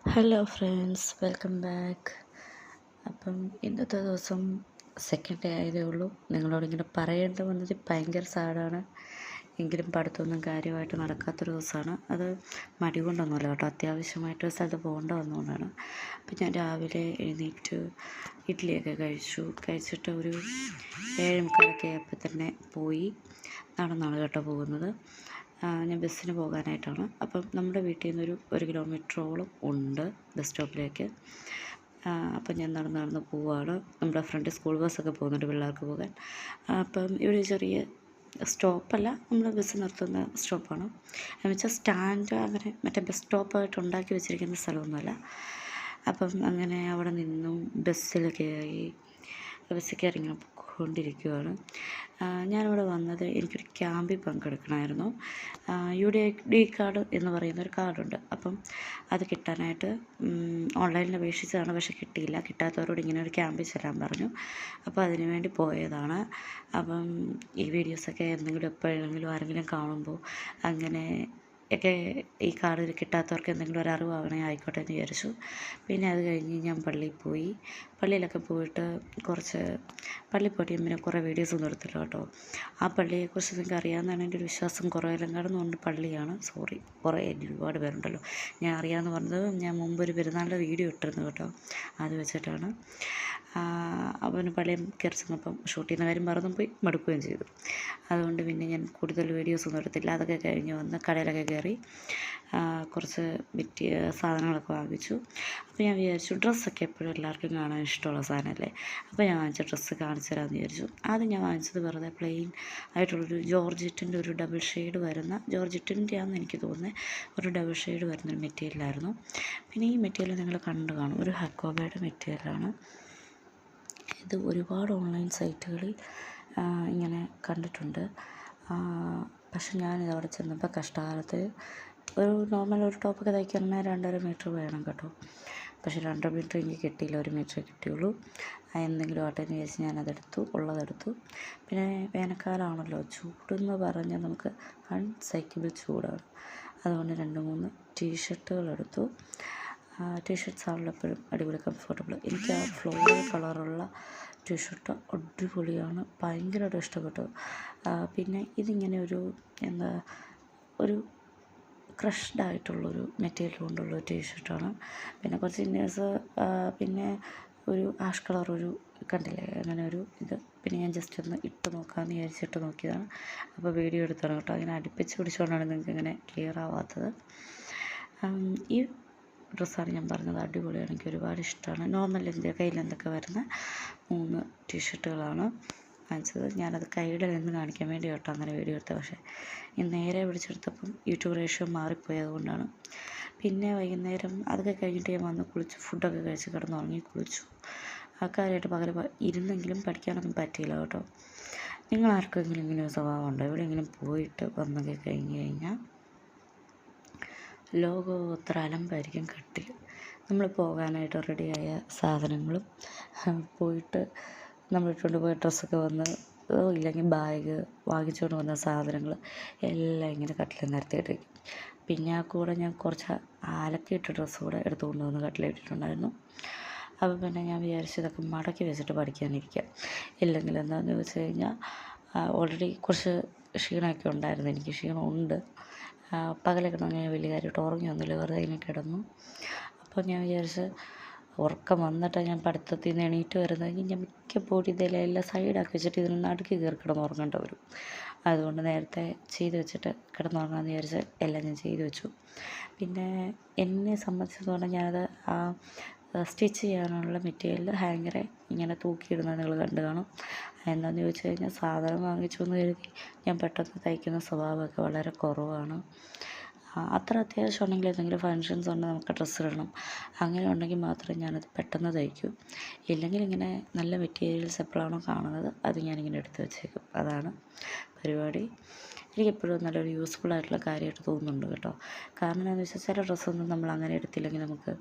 Hello friends, welcome back. അപ്പം ഇന്നത്തെ ദിവസം സെക്കൻഡ് ഡേ ആയതേ ഉള്ളൂ. നിങ്ങളോടിങ്ങനെ പറയേണ്ടി വന്നത് ഭയങ്കര സാഡാണ്. എങ്കിലും പഠിത്തമൊന്നും കാര്യമായിട്ട് നടക്കാത്തൊരു ദിവസമാണ്. അത് മടി കൊണ്ടൊന്നുമല്ല കേട്ടോ, അത്യാവശ്യമായിട്ട് സ്ഥലത്ത് പോകേണ്ട വന്നുകൊണ്ടാണ്. അപ്പം ഞാൻ രാവിലെ എഴുന്നേറ്റ് ഇഡ്ഡലിയൊക്കെ കഴിച്ചിട്ട് ഒരു 7:45 ആയപ്പോൾ തന്നെ പോയി. നടന്നാണ് കേട്ടോ പോകുന്നത്. ഞാൻ ബസ്സിന് പോകാനായിട്ടാണ്. അപ്പം നമ്മുടെ വീട്ടിൽ നിന്നൊരു 1 കിലോമീറ്ററോളം ഉണ്ട് ബസ് സ്റ്റോപ്പിലേക്ക്. അപ്പം ഞാൻ നടന്ന് പോവുകയാണ്. നമ്മുടെ ഫ്രണ്ട് സ്കൂൾ ബസ്സൊക്കെ പോകുന്നുണ്ട് പിള്ളേർക്ക് പോകാൻ. അപ്പം ഇവിടെ ചെറിയ സ്റ്റോപ്പല്ല, നമ്മൾ ബസ് നിർത്തുന്ന സ്റ്റോപ്പാണ്. എന്ന് വെച്ചാൽ സ്റ്റാൻഡ് അങ്ങനെ മറ്റേ ബസ് സ്റ്റോപ്പായിട്ട് ഉണ്ടാക്കി വെച്ചിരിക്കുന്ന സ്ഥലമൊന്നുമല്ല. അപ്പം അങ്ങനെ അവിടെ നിന്നും ബസ്സിൽ കയറി ഇങ്ങനെ കൊണ്ടിരിക്കുകയാണ്. ഞാനിവിടെ വന്നത് എനിക്കൊരു ക്യാമ്പിൽ പങ്കെടുക്കണമായിരുന്നു. UDD കാർഡ് എന്ന് പറയുന്നൊരു കാർഡുണ്ട്. അപ്പം അത് കിട്ടാനായിട്ട് ഓൺലൈനിൽ അപേക്ഷിച്ചതാണ്, പക്ഷെ കിട്ടിയില്ല. കിട്ടാത്തവരോട് ഇങ്ങനെ ഒരു ക്യാമ്പിൽ ചെല്ലാൻ പറഞ്ഞു. അപ്പോൾ അതിനു വേണ്ടി പോയതാണ്. അപ്പം ഈ വീഡിയോസൊക്കെ എപ്പോഴെങ്കിലും ആരെങ്കിലും കാണുമ്പോൾ അങ്ങനെ ഒക്കെ ഈ കാർഡ് കിട്ടാത്തവർക്ക് എന്തെങ്കിലും ഒരു അറിവാകണേ ആയിക്കോട്ടെ എന്ന് വിചാരിച്ചു. പിന്നെ അത് കഴിഞ്ഞ് ഞാൻ പള്ളിയിലൊക്കെ പോയിട്ട് പള്ളിയിൽ പോയിട്ട് ഞാൻ പിന്നെ കുറേ വീഡിയോസൊന്നും എടുത്തില്ല കേട്ടോ. ആ പള്ളിയെക്കുറിച്ച് നിങ്ങൾക്ക് അറിയാമെന്നാണ് എൻ്റെ ഒരു വിശ്വാസം. കുറേലങ്ങാടെന്ന് പള്ളിയാണ്. ഒരുപാട് പേരുണ്ടല്ലോ. ഞാൻ അറിയാമെന്ന് പറഞ്ഞത് ഞാൻ മുമ്പ് ഒരു പെരുന്നാളിൻ്റെ വീഡിയോ ഇട്ടിരുന്നു കേട്ടോ. അത് വെച്ചിട്ടാണ്. അവന് പള്ളിയിൽ കയറി ചെന്നപ്പം ഷൂട്ട് ചെയ്യുന്ന കാര്യം മറന്നും പോയി, മടുക്കുകയും ചെയ്തു. അതുകൊണ്ട് പിന്നെ ഞാൻ കൂടുതൽ വീഡിയോസൊന്നും എടുത്തില്ല. അതൊക്കെ കഴിഞ്ഞ് വന്ന് കടയിലൊക്കെ കയറി കുറച്ച് സാധനങ്ങളൊക്കെ വാങ്ങിച്ചു. അപ്പോൾ ഞാൻ വിചാരിച്ചു, ഡ്രസ്സൊക്കെ എപ്പോഴും എല്ലാവർക്കും കാണാൻ ഇഷ്ടമുള്ള സാധനമല്ലേ. അപ്പോൾ ഞാൻ വാങ്ങിച്ച ഡ്രസ്സ് കാണിച്ചു തരാമെന്ന് വിചാരിച്ചു. ആദ്യം ഞാൻ വാങ്ങിച്ചത് വെറുതെ പ്ലെയിൻ ആയിട്ടുള്ളൊരു ജോർജറ്റിൻ്റെ ഒരു ഡബിൾ ഷെയ്ഡ് വരുന്ന, ജോർജറ്റിൻ്റെ ആണെന്ന് എനിക്ക് തോന്നുന്നത്, ഒരു ഡബിൾ ഷെയ്ഡ് വരുന്നൊരു മെറ്റീരിയലായിരുന്നു. പിന്നെ ഈ മെറ്റീരിയൽ നിങ്ങൾ കണ്ടു കാണും, ഒരു ഹക്കോബയുടെ മെറ്റീരിയലാണ്. ഇത് ഒരുപാട് ഓൺലൈൻ സൈറ്റുകളിൽ ഇങ്ങനെ കണ്ടിട്ടുണ്ട്. പക്ഷെ ഞാനിത് അവിടെ ചെന്നപ്പോൾ കഷ്ടകാലത്ത് ഒരു നോർമൽ ഒരു ടോപ്പൊക്കെ തയ്ക്കണമെങ്കിൽ 2.5 മീറ്റർ വേണം കേട്ടോ. പക്ഷേ 2.5 മീറ്റർ എനിക്ക് കിട്ടിയില്ല, 1 മീറ്ററേ കിട്ടിയുള്ളൂ. എന്തെങ്കിലും ആട്ടെ എന്ന് വിചാരിച്ച് ഉള്ളതെടുത്തു. പിന്നെ വേനൽക്കാലമാണല്ലോ, ചൂടെന്ന് പറഞ്ഞാൽ നമുക്ക് അൺസൈക്കബിൾ ചൂടാണ്. അതുകൊണ്ട് 2-3 ടീഷർട്ടുകൾ എടുത്തു. ടീഷർട്ട്സ് ആണല്ലോ എപ്പോഴും അടിപൊളി കംഫർട്ടബിൾ. എനിക്ക് ആ ഫ്ലോറൽ കളറുള്ള ടീഷർട്ട് അടിപൊളിയാണ്, ഭയങ്കരമായിട്ട് ഇഷ്ടപ്പെട്ടു. പിന്നെ ഇതിങ്ങനെ ഒരു ക്രഷ്ഡായിട്ടുള്ളൊരു മെറ്റീരിയൽ കൊണ്ടുള്ള ടീഷർട്ടാണ്. പിന്നെ കുറച്ച് ഇന്നേഴ്സ്, പിന്നെ ഒരു ആഷ് കളറൊരു കണ്ടില്ലേ, അങ്ങനെ ഒരു ഇത്. പിന്നെ ഞാൻ ജസ്റ്റ് ഒന്ന് ഇട്ട് നോക്കാമെന്ന് വിചാരിച്ചിട്ട് നോക്കിയതാണ്. അപ്പോൾ വീഡിയോ എടുത്താണ് കേട്ടോ. അങ്ങനെ അടുപ്പിച്ച് പിടിച്ചുകൊണ്ടാണ് നിങ്ങൾക്ക് ഇങ്ങനെ ക്ലിയർ ആവാത്തത്. ഈ ഡ്രസ്സാണ് ഞാൻ പറഞ്ഞത്, അടിപൊളിയാണ്, എനിക്ക് ഒരുപാട് ഇഷ്ടമാണ്. നോർമൽ കയ്യിലെന്തൊക്കെ വരുന്ന 3 ടീഷർട്ടുകളാണ് വാങ്ങിച്ചത്. ഞാനത് കൈയുടെ നിന്ന് കാണിക്കാൻ വേണ്ടി കേട്ടോ അങ്ങനെ വീഡിയോ എടുത്തത്. പക്ഷേ നേരെ പിടിച്ചെടുത്തപ്പം യൂട്യൂബ് റേഷ്യോ മാറിപ്പോയത് കൊണ്ടാണ്. പിന്നെ വൈകുന്നേരം അതൊക്കെ കഴിഞ്ഞിട്ട് ഞാൻ വന്ന് കുളിച്ച് ഫുഡൊക്കെ കഴിച്ച് കിടന്നുറങ്ങി കുളിച്ചു. ആ കാര്യമായിട്ട് പകരം ഇരുന്നെങ്കിലും പഠിക്കാനൊന്നും പറ്റിയില്ല കേട്ടോ. നിങ്ങളാർക്കെങ്കിലും ഇങ്ങനെ ഒരു സ്വഭാവം ഉണ്ടോ? എവിടെയെങ്കിലും പോയിട്ട് വന്നൊക്കെ കഴിഞ്ഞാൽ ലോകോത്തര അലമ്പായിരിക്കും കട്ടിൽ. നമ്മൾ പോകാനായിട്ട് റെഡിയായ സാധനങ്ങളും പോയിട്ട് നമ്മൾ ഇട്ടുകൊണ്ട് പോയ ഡ്രസ്സൊക്കെ ഇല്ലെങ്കിൽ ബാഗ് വാങ്ങിച്ചുകൊണ്ട് വന്ന സാധനങ്ങൾ എല്ലാം ഇങ്ങനെ കട്ടിൽ നിരത്തിയിട്ട് വയ്ക്കും. പിന്നെ ആ കൂടെ ഞാൻ കുറച്ച് അലക്കിയിട്ട ഡ്രസ്സ് കൂടെ എടുത്തുകൊണ്ട് വന്ന് കട്ടിലിട്ടിട്ടുണ്ടായിരുന്നു. അപ്പോൾ പിന്നെ ഞാൻ വിചാരിച്ചു ഇതൊക്കെ മടക്കി വെച്ചിട്ട് പഠിക്കാനിരിക്കുക. ഇല്ലെങ്കിൽ എന്താണെന്ന് ചോദിച്ചു കഴിഞ്ഞാൽ ഓൾറെഡി കുറച്ച് ക്ഷീണമൊക്കെ ഉണ്ടായിരുന്നു. എനിക്ക് ക്ഷീണമുണ്ട്. പകലൊക്കെ ഞാൻ വലിയ കാര്യമായിട്ട് ഉറങ്ങിയൊന്നുമില്ല, വെറുതെ ഇങ്ങനെ കിടന്നു. അപ്പോൾ ഞാൻ വിചാരിച്ച് ഉറക്കം വന്നിട്ട് ഞാൻ പഠിത്തത്തിൽ നിന്ന് എണീറ്റ് വരുന്നതെങ്കിൽ ഞാൻ മിക്കപ്പോഴും ഇതെല്ലാം സൈഡാക്കി വെച്ചിട്ട് ഇതിന് നടുക്ക് കയറി കിടന്നുറങ്ങേണ്ടി വരും. അതുകൊണ്ട് നേരത്തെ ചെയ്ത് വെച്ചിട്ട് കിടന്നുറങ്ങാമെന്ന് വിചാരിച്ച് എല്ലാം ഞാൻ ചെയ്ത് വെച്ചു. പിന്നെ എന്നെ സംബന്ധിച്ചിടത്തോളം ഞാനത് സ്റ്റിച്ച് ചെയ്യാനുള്ള മെറ്റീരിയൽ ഹാങ്ങറെ ഇങ്ങനെ തൂക്കിയിടുന്നത് നിങ്ങൾ കണ്ടു കാണും. എന്താണെന്ന് ചോദിച്ചു കഴിഞ്ഞാൽ സാധനം വാങ്ങിച്ചു എന്ന് കരുതി ഞാൻ പെട്ടെന്ന് തയ്ക്കുന്ന സ്വഭാവമൊക്കെ വളരെ കുറവാണ്. അത്ര അത്യാവശ്യം ഉണ്ടെങ്കിൽ എന്തെങ്കിലും ഫങ്ഷൻസ് ഉണ്ടെങ്കിൽ നമുക്ക് ഡ്രസ്സ് ഇടണം, അങ്ങനെ ഉണ്ടെങ്കിൽ മാത്രമേ ഞാനത് പെട്ടെന്ന് തയ്ക്കൂ. ഇല്ലെങ്കിൽ ഇങ്ങനെ നല്ല മെറ്റീരിയൽസ് എപ്പോഴാണോ കാണുന്നത് അത് ഞാനിങ്ങനെ എടുത്ത് വെച്ചേക്കും. അതാണ് പരിപാടി. എനിക്കെപ്പോഴും നല്ലൊരു യൂസ്ഫുൾ ആയിട്ടുള്ള കാര്യമായിട്ട് തോന്നുന്നുണ്ട് കേട്ടോ. കാരണം എന്താണെന്ന് വെച്ചാൽ ചില ഡ്രസ്സൊന്നും നമ്മൾ അങ്ങനെ എടുത്തില്ലെങ്കിൽ നമുക്ക്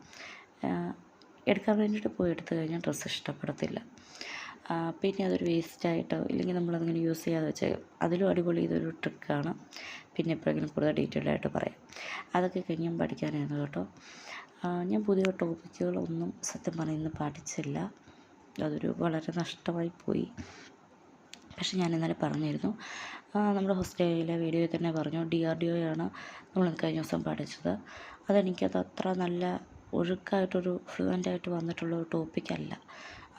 എടുക്കാൻ വേണ്ടിയിട്ട് പോയി എടുത്തു കഴിഞ്ഞാൽ ഡ്രസ്സ് ഇഷ്ടപ്പെടത്തില്ല. പിന്നെ അതൊരു വേസ്റ്റായിട്ടോ ഇല്ലെങ്കിൽ നമ്മളതിങ്ങനെ യൂസ് ചെയ്യാതെ വെച്ചേക്കും. അതിലും അടിപൊളി ഇതൊരു ട്രിക്കാണ്. പിന്നെ എപ്പോഴെങ്കിലും കൂടുതൽ ഡീറ്റെയിൽഡായിട്ട് പറയാം. അതൊക്കെ കഴിഞ്ഞ് പഠിക്കാനായിരുന്നു കേട്ടോ. ഞാൻ പുതിയ ടോപ്പിക്കുകളൊന്നും സത്യം പറഞ്ഞ് പഠിച്ചില്ല. അതൊരു വളരെ നഷ്ടമായി പോയി. പക്ഷെ ഞാൻ ഇന്നലെ പറഞ്ഞിരുന്നു, നമ്മുടെ ഹോസ്റ്റലിലെ വീഡിയോയിൽ തന്നെ പറഞ്ഞു, DRDO ആണ് നമ്മൾ കഴിഞ്ഞ ദിവസം പഠിച്ചത്. അതെനിക്കത് അത്ര നല്ല ഒഴുക്കായിട്ടൊരു ഫ്ലുവൻ്റായിട്ട് വന്നിട്ടുള്ള ഒരു ടോപ്പിക്കല്ല.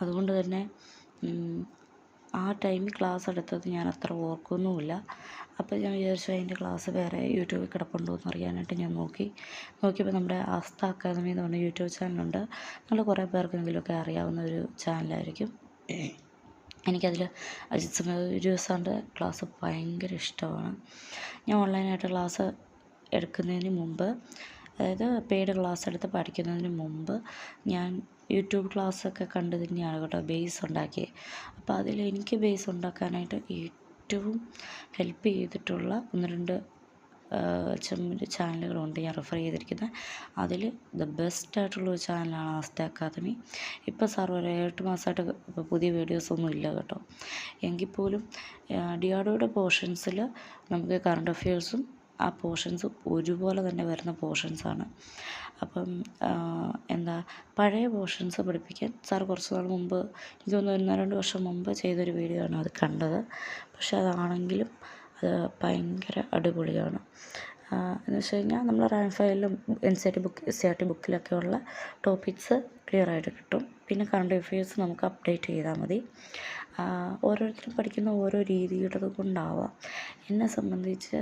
അതുകൊണ്ട് തന്നെ ആ ടൈമിൽ ക്ലാസ് എടുത്തത് ഞാൻ അത്ര ഓർക്കുന്നുമില്ല. അപ്പോൾ ഞാൻ വിചാരിച്ചു അതിൻ്റെ ക്ലാസ് വേറെ യൂട്യൂബിൽ കിടപ്പുണ്ടോ എന്ന് അറിയാനായിട്ട് ഞാൻ നോക്കിയപ്പോൾ നമ്മുടെ ആസ്ഥ അക്കാദമി എന്ന് പറഞ്ഞ യൂട്യൂബ് ചാനലുണ്ട്. നമ്മൾ കുറേ പേർക്കെങ്കിലുമൊക്കെ അറിയാവുന്ന ഒരു ചാനലായിരിക്കും. എനിക്കതിൽ അജിത് സുമേർ സാറിൻ്റെ ക്ലാസ് ഭയങ്കര ഇഷ്ടമാണ്. ഞാൻ ഓൺലൈനായിട്ട് ക്ലാസ് എടുക്കുന്നതിന് മുമ്പ്, അതായത് പെയ്ഡ് ക്ലാസ് എടുത്ത് പഠിക്കുന്നതിന് മുമ്പ് ഞാൻ യൂട്യൂബ് ക്ലാസ്സൊക്കെ കണ്ട് തന്നെയാണ് കേട്ടോ ബേസ് ഉണ്ടാക്കിയത്. അപ്പോൾ അതിൽ എനിക്ക് ബേസ് ഉണ്ടാക്കാനായിട്ട് ഏറ്റവും ഹെൽപ്പ് ചെയ്തിട്ടുള്ള 1-2 ചാനലുകളുണ്ട് ഞാൻ റെഫർ ചെയ്തിരിക്കുന്നത്. അതിൽ ദ ബെസ്റ്റായിട്ടുള്ളൊരു ചാനലാണ് ആസ്ഥ അക്കാദമി. ഇപ്പോൾ സാർ ഒരു 8 മാസമായിട്ട് ഇപ്പോൾ പുതിയ വീഡിയോസൊന്നും ഇല്ല കേട്ടോ. എങ്കിൽ പോലും DRDOയുടെ പോർഷൻസിൽ നമുക്ക് കറണ്ട് അഫെയർസും ആ പോർഷൻസ് ഒരുപോലെ തന്നെ വരുന്ന പോർഷൻസാണ്. അപ്പം പഴയ പോർഷൻസ് പഠിപ്പിക്കാൻ സാർ കുറച്ച് നാൾ മുമ്പ്, എനിക്ക് തോന്നുന്നു 1-2 വർഷം മുമ്പ് ചെയ്തൊരു വീഡിയോ ആണ് അത് കണ്ടത്. പക്ഷെ അതാണെങ്കിലും അത് ഭയങ്കര അടിപൊളിയാണ്. എന്ന് വെച്ച് കഴിഞ്ഞാൽ നമ്മൾ റാങ്ക് ഫയലിലും NCERT ബുക്കിലൊക്കെ ഉള്ള ടോപ്പിക്സ് ക്ലിയറായിട്ട് കിട്ടും. പിന്നെ കറണ്ട് അഫെയർസ് നമുക്ക് അപ്ഡേറ്റ് ചെയ്താൽ മതി. ഓരോരുത്തരും പഠിക്കുന്ന ഓരോ രീതിയുള്ളത് കൊണ്ടാവാം. എന്നെ സംബന്ധിച്ച്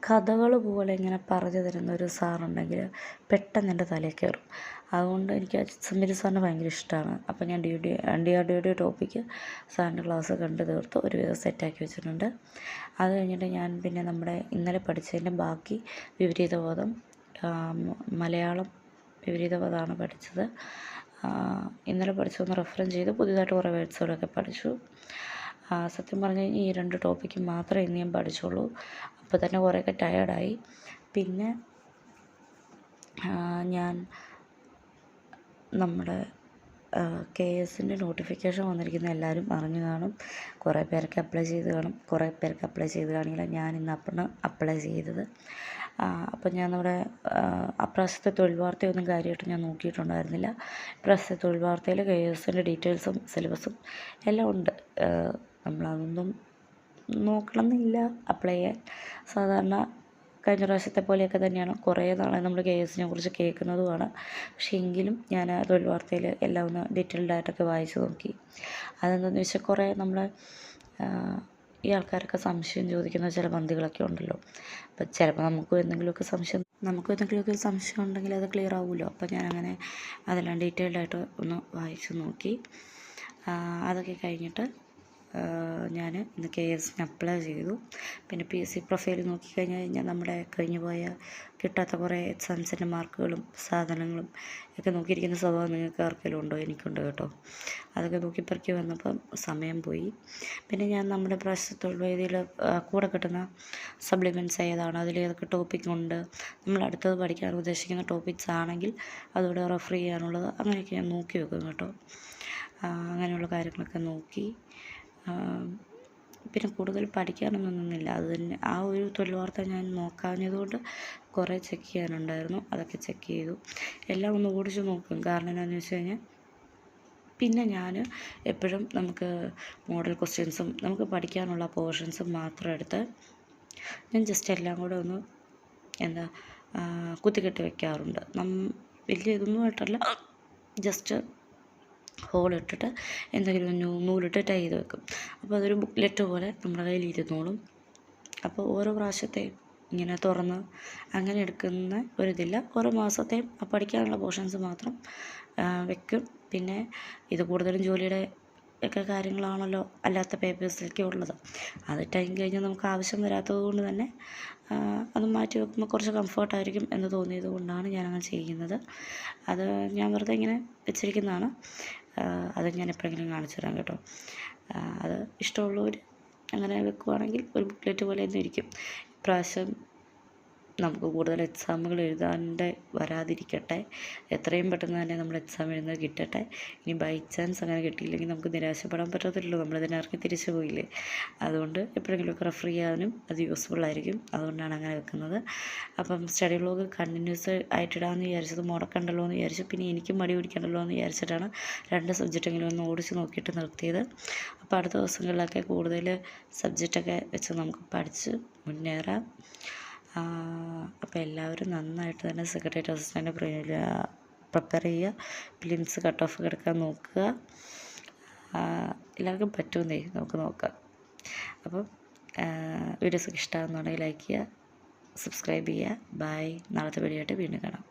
കഥകൾ പോലെ ഇങ്ങനെ പറഞ്ഞു തരുന്ന ഒരു സാറുണ്ടെങ്കിൽ പെട്ടെന്ന് എൻ്റെ തലയിൽ കയറും. അതുകൊണ്ട് എനിക്ക് അജിത് സുമേർ സാറിനെ ഭയങ്കര ഇഷ്ടമാണ്. അപ്പോൾ ഞാൻ DRDOയുടെ ടോപ്പിക്ക് സാറിൻ്റെ ക്ലാസ് കണ്ട് തീർത്ത് ഒരുവിധം സെറ്റാക്കി വെച്ചിട്ടുണ്ട്. അത് കഴിഞ്ഞിട്ട് ഞാൻ പിന്നെ നമ്മുടെ ഇന്നലെ പഠിച്ചതിൻ്റെ ബാക്കി വിപരീതവാദം, മലയാളം വിപരീതവാദമാണ് പഠിച്ചത്. ഇന്നലെ പഠിച്ചതൊന്ന് റെഫറൻസ് ചെയ്ത് പുതിയതായിട്ട് കുറേ വേർഡ്സുകളൊക്കെ പഠിച്ചു. സത്യം പറഞ്ഞു കഴിഞ്ഞാൽ ഈ 2 ടോപ്പിക്ക് മാത്രമേ ഇന്ന് ഞാൻ പഠിച്ചുള്ളൂ. അപ്പോൾ തന്നെ കുറേയൊക്കെ ടയേർഡായി. പിന്നെ ഞാൻ നമ്മുടെ KSൻ്റെ നോട്ടിഫിക്കേഷൻ വന്നിരിക്കുന്ന എല്ലാവരും അറിഞ്ഞു കാണും. കുറേ പേർക്ക് അപ്ലൈ ചെയ്ത് കാണും, കുറേ പേർക്ക് അപ്ലൈ ചെയ്ത് കാണില്ല. ഞാൻ ഇന്ന് അപ്ലൈ ചെയ്തത്. അപ്പം ഞാൻ നമ്മുടെ അപ്രാവശ്യത്തെ തൊഴിൽ വാർത്തയൊന്നും കാര്യമായിട്ട് ഞാൻ നോക്കിയിട്ടുണ്ടായിരുന്നില്ല. ഇപ്രാവശ്യത്തെ തൊഴിൽ വാർത്തയിൽ KSൻ്റെ ഡീറ്റെയിൽസും സിലബസും എല്ലാം ഉണ്ട്. നമ്മളതൊന്നും നോക്കണമെന്നില്ല അപ്ലൈ ചെയ്യാൻ. സാധാരണ കഴിഞ്ഞ പ്രാവശ്യത്തെ പോലെയൊക്കെ തന്നെയാണ്. കുറേ നാളെ നമ്മൾ KSനെ കുറിച്ച് കേൾക്കുന്നതുമാണ്. പക്ഷേ എങ്കിലും ഞാൻ തൊഴിൽ വാർത്തയിൽ എല്ലാം ഒന്ന് ഡീറ്റെയിൽഡായിട്ടൊക്കെ വായിച്ച് നോക്കി. അതെന്താണെന്ന് വെച്ചാൽ കുറേ നമ്മൾ ഈ ആൾക്കാരൊക്കെ സംശയം ചോദിക്കുന്ന ചില പന്തികളൊക്കെ ഉണ്ടല്ലോ. അപ്പം ചിലപ്പോൾ നമുക്കും എന്തെങ്കിലുമൊക്കെ സംശയം ഉണ്ടെങ്കിൽ അത് ക്ലിയർ ആവുമല്ലോ. അപ്പം ഞാനങ്ങനെ അതെല്ലാം ഡീറ്റെയിൽഡായിട്ട് ഒന്ന് വായിച്ച് നോക്കി. അതൊക്കെ കഴിഞ്ഞിട്ട് ഞാൻ ഇന്ന് KSന് അപ്ലൈ ചെയ്തു. പിന്നെ PSC പ്രൊഫൈൽ നോക്കിക്കഴിഞ്ഞാൽ നമ്മുടെ കഴിഞ്ഞു പോയ കിട്ടാത്ത കുറേ എക്സാംസിൻ്റെ മാർക്കുകളും സാധനങ്ങളും ഒക്കെ നോക്കിയിരിക്കുന്ന സ്വഭാവം നിങ്ങൾക്ക് ആർക്കെങ്കിലും ഉണ്ടോ? എനിക്കുണ്ട് കേട്ടോ. അതൊക്കെ നോക്കിപ്പറക്കി വന്നപ്പം സമയം പോയി. പിന്നെ ഞാൻ നമ്മുടെ പ്രാവശ്യത്തെ തൊഴിൽ വേദിയിൽ കൂടെ കിട്ടുന്ന സപ്ലിമെൻറ്റ്സ് ഏതാണ്, അതിലേതൊക്കെ ടോപ്പിക്കുണ്ട്, നമ്മൾ അടുത്തത് പഠിക്കാൻ ഉദ്ദേശിക്കുന്ന ടോപ്പിക്സ് ആണെങ്കിൽ അതോടെ റെഫർ ചെയ്യാനുള്ളത്, അങ്ങനെയൊക്കെ ഞാൻ നോക്കി വെക്കും കേട്ടോ. അങ്ങനെയുള്ള കാര്യങ്ങളൊക്കെ നോക്കി. പിന്നെ കൂടുതൽ പഠിക്കാനൊന്നും നിന്നില്ല. അത് തന്നെ ആ ഒരു തൊഴിൽ വാർത്ത ഞാൻ നോക്കാഞ്ഞതുകൊണ്ട് കുറേ ചെക്ക് ചെയ്യാനുണ്ടായിരുന്നു. അതൊക്കെ ചെക്ക് ചെയ്തു. എല്ലാം ഒന്ന് ഓടിച്ച് നോക്കും. കാരണം എന്താണെന്ന് വെച്ച് കഴിഞ്ഞാൽ പിന്നെ ഞാൻ എപ്പോഴും നമുക്ക് മോഡൽ ക്വസ്റ്റ്യൻസും നമുക്ക് പഠിക്കാനുള്ള പോർഷൻസും മാത്രം എടുത്ത് ഞാൻ ജസ്റ്റ് എല്ലാം കൂടെ ഒന്ന് കുത്തിക്കെട്ടി വയ്ക്കാറുണ്ട്. വലിയ ഇതൊന്നും ആയിട്ടല്ല, ജസ്റ്റ് ഹോളിട്ടിട്ട് എന്തെങ്കിലും നൂലിട്ട് ടൈ ചെയ്ത് വെക്കും. അപ്പോൾ അതൊരു ബുക്ക്ലെറ്റ് പോലെ നമ്മുടെ കയ്യിൽ ഇരുന്നോളും. അപ്പോൾ ഓരോ പ്രാവശ്യത്തെയും ഇങ്ങനെ തുറന്ന് അങ്ങനെ എടുക്കുന്ന ഒരിതില്ല. ഓരോ മാസത്തെയും പഠിക്കാനുള്ള പോർഷൻസ് മാത്രം വെക്കും. പിന്നെ ഇത് കൂടുതലും ജോലിയുടെ ഒക്കെ കാര്യങ്ങളാണല്ലോ അല്ലാത്ത പേപ്പേഴ്സിലൊക്കെ ഉള്ളത്. അത് ടൈം കഴിഞ്ഞ് നമുക്ക് ആവശ്യം വരാത്തത് കൊണ്ട് തന്നെ അത് മാറ്റി വെക്കുമ്പോൾ കുറച്ച് കംഫർട്ടായിരിക്കും എന്ന് തോന്നിയത് കൊണ്ടാണ് ഞാനങ്ങനെ ചെയ്യുന്നത്. അത് ഞാൻ വെറുതെ ഇങ്ങനെ വെച്ചിരിക്കുന്നതാണ്. അത് ഞാൻ എപ്പോഴെങ്കിലും കാണിച്ചു തരാം കേട്ടോ. അത് ഇഷ്ടമുള്ളവർ അങ്ങനെ വെക്കുവാണെങ്കിൽ ഒരു ബുക്ക്ലെറ്റ് പോലെ തന്നെ ഇരിക്കും. ഇപ്രാവശ്യം നമുക്ക് കൂടുതൽ എക്സാമുകൾ എഴുതാണ്ട് വരാതിരിക്കട്ടെ. എത്രയും പെട്ടെന്ന് തന്നെ നമ്മൾ എക്സാം എഴുതുന്നത് കിട്ടട്ടെ. ഇനി ബൈ ചാൻസ് അങ്ങനെ കിട്ടിയില്ലെങ്കിൽ നമുക്ക് നിരാശപ്പെടാൻ പറ്റത്തില്ലല്ലോ, നമ്മളിതിനിറങ്ങി തിരിച്ചു പോയില്ലേ. അതുകൊണ്ട് എപ്പോഴെങ്കിലുമൊക്കെ റെഫർ ചെയ്യാനും അത് യൂസ്ഫുള്ളായിരിക്കും. അതുകൊണ്ടാണ് അങ്ങനെ വെക്കുന്നത്. അപ്പം സ്റ്റഡി വ്ലോഗ് കണ്ടിന്യൂസ് ആയിട്ടിടാമെന്ന് വിചാരിച്ചത് മുടക്കണ്ടല്ലോ എന്ന് വിചാരിച്ചു. പിന്നെ എനിക്ക് മടി പിടിക്കണ്ടല്ലോ എന്ന് വിചാരിച്ചിട്ടാണ് 2 സബ്ജക്റ്റെങ്കിലും ഒന്ന് ഓടിച്ച് നോക്കിയിട്ട് നിർത്തിയത്. അപ്പോൾ അടുത്ത ദിവസങ്ങളിലൊക്കെ കൂടുതൽ സബ്ജക്റ്റൊക്കെ വെച്ച് നമുക്ക് പഠിച്ച് മുന്നേറാം. അപ്പോൾ എല്ലാവരും നന്നായിട്ട് തന്നെ സെക്രട്ടേറിയറ്റ് അസിസ്റ്റൻ്റ് പ്രിപ്പയർ ചെയ്യുക. പ്രിലിംസ് കട്ട് ഓഫ് എടുക്കാൻ നോക്കുക. എല്ലാവർക്കും പറ്റുമെന്നേ, നമുക്ക് നോക്കാം. അപ്പം വീഡിയോസൊക്കെ ഇഷ്ടമാകുന്നുണ്ടെങ്കിൽ ലൈക്ക് ചെയ്യുക, സബ്സ്ക്രൈബ് ചെയ്യുക. ബൈ. നാളത്തെ വീഡിയോ ആയിട്ട് വീണ്ടും കാണാം.